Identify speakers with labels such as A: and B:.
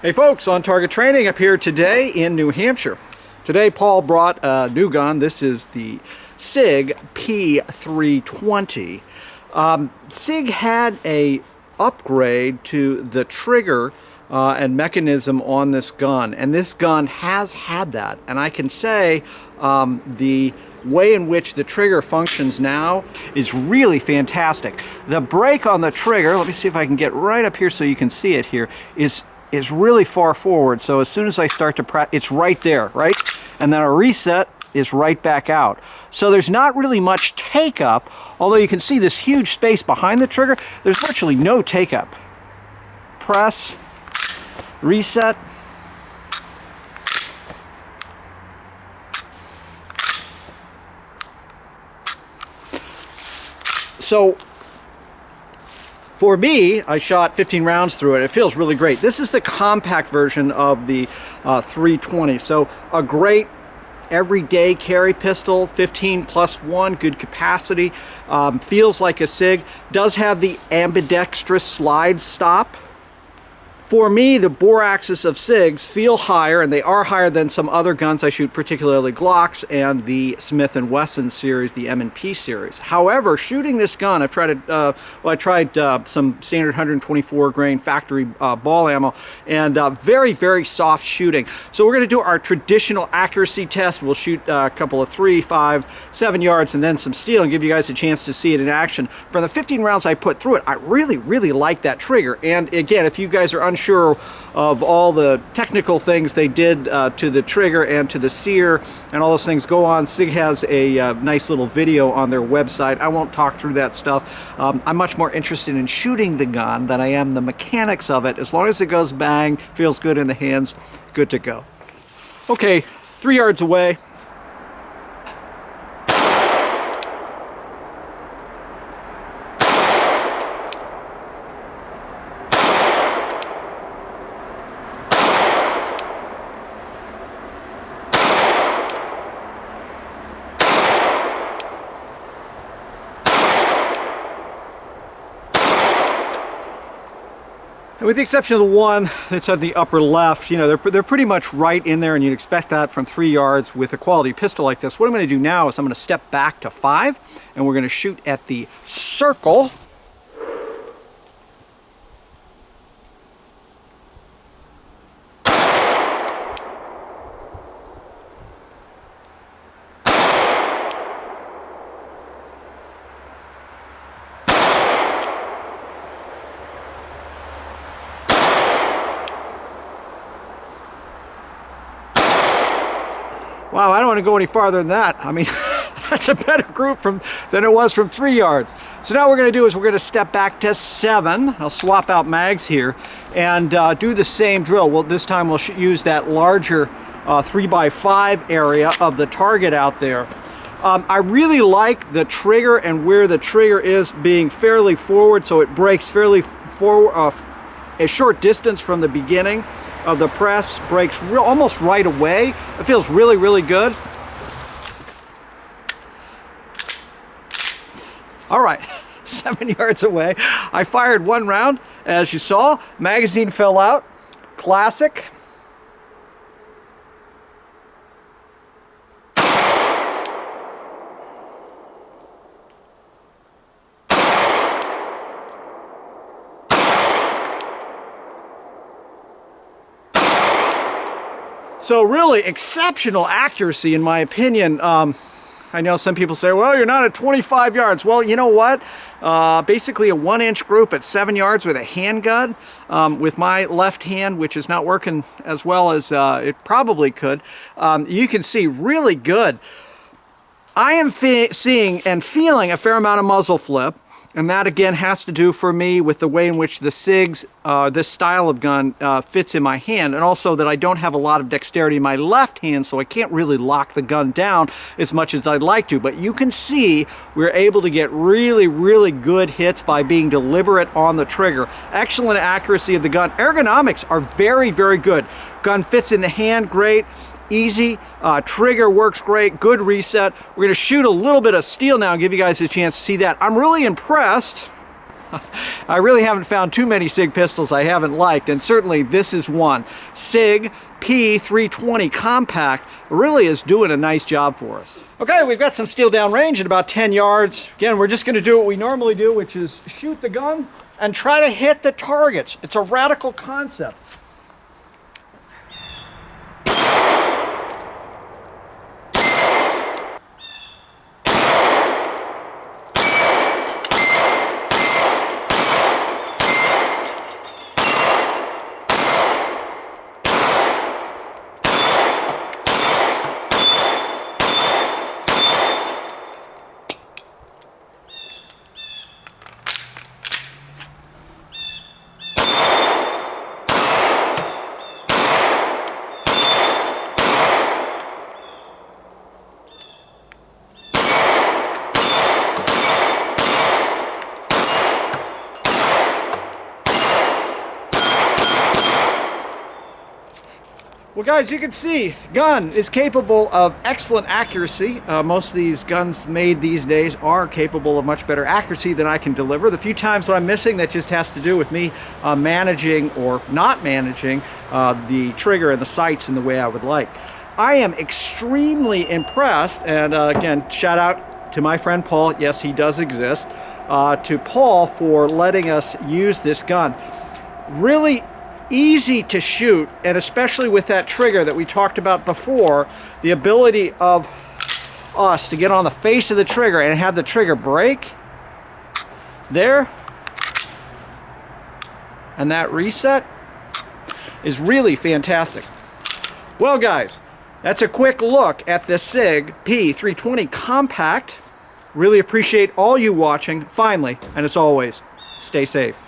A: Hey folks, On Target Training up here today in New Hampshire. Today Paul brought a new gun. This is the Sig P320. Sig had a upgrade to the trigger and mechanism on this gun, and this gun has had that. And I can say the way in which the trigger functions now is really fantastic. The brake on the trigger, let me see if I can get right up here so you can see it here, is really far forward. So as soon as I start to press, it's right there, right? And then a reset is right back out. So there's not really much take up, although you can see this huge space behind the trigger. There's virtually no take up. Press, reset. So for me, I shot 15 rounds through it. It feels really great. This is the compact version of the 320. So a great everyday carry pistol, 15+1, good capacity. Feels like a Sig. Does have the ambidextrous slide stop. For me, the bore axis of Sigs feel higher, and they are higher than some other guns I shoot, particularly Glocks and the Smith & Wesson series, the M&P series. However, shooting this gun, I've tried it. I tried some standard 124 grain factory ball ammo, and very, very soft shooting. So we're going to do our traditional accuracy test. We'll shoot a couple of 3, 5, 7 yards, and then some steel, and give you guys a chance to see it in action. For the 15 rounds I put through it, I really, really like that trigger. And again, if you guys are unsure of all the technical things they did to the trigger and to the sear and all those things, go on. Sig has a nice little video on their website. I won't talk through that stuff. I'm much more interested in shooting the gun than I am the mechanics of it. As long as it goes bang, feels good in the hands, good to go. Okay, 3 yards away. And with the exception of the one that's at the upper left, you know, they're pretty much right in there, and you'd expect that from 3 yards with a quality pistol like this. What I'm going to do now is I'm going to step back to 5, and we're going to shoot at the circle. Wow, I don't want to go any farther than that. I mean, that's a better group than it was from 3 yards. So now what we're going to do is we're going to step back to 7. I'll swap out mags here and do the same drill. Well, this time we'll use that larger 3x5 area of the target out there. I really like the trigger and where the trigger is being fairly forward, so it breaks fairly forward, a short distance from the beginning of the press, breaks almost right away. It feels really, really good. All right, 7 yards away. I fired 1 round, as you saw. Magazine fell out. Classic. So really exceptional accuracy, in my opinion. I know some people say, well, you're not at 25 yards. Well, you know what? Basically a 1-inch group at 7 yards with a handgun, with my left hand, which is not working as well as it probably could. You can see really good. I am seeing and feeling a fair amount of muzzle flip. And that again has to do for me with the way in which the Sigs, this style of gun, fits in my hand, and also that I don't have a lot of dexterity in my left hand, so I can't really lock the gun down as much as I'd like to. But you can see we're able to get really, really good hits by being deliberate on the trigger. Excellent accuracy of the gun. Ergonomics are very, very good. Gun fits in the hand great. Easy, trigger works great, good reset. We're going to shoot a little bit of steel now and give you guys a chance to see that. I'm really impressed I really haven't found too many Sig pistols I haven't liked, and certainly this is one. Sig P320 Compact really is doing a nice job for us. Okay, we've got some steel down range at about 10 yards. Again, we're just going to do what we normally do, which is shoot the gun and try to hit the targets. It's a radical concept. Well guys, you can see, gun is capable of excellent accuracy. Most of these guns made these days are capable of much better accuracy than I can deliver. The few times that I'm missing, that just has to do with me managing or not managing the trigger and the sights in the way I would like. I am extremely impressed, and again, shout out to my friend Paul, yes, he does exist, to Paul for letting us use this gun. Really easy to shoot, and especially with that trigger that we talked about before, the ability of us to get on the face of the trigger and have the trigger break there, and that reset is really fantastic. Well guys, that's a quick look at the Sig P320 Compact. Really appreciate all you watching, finally, and as always, stay safe.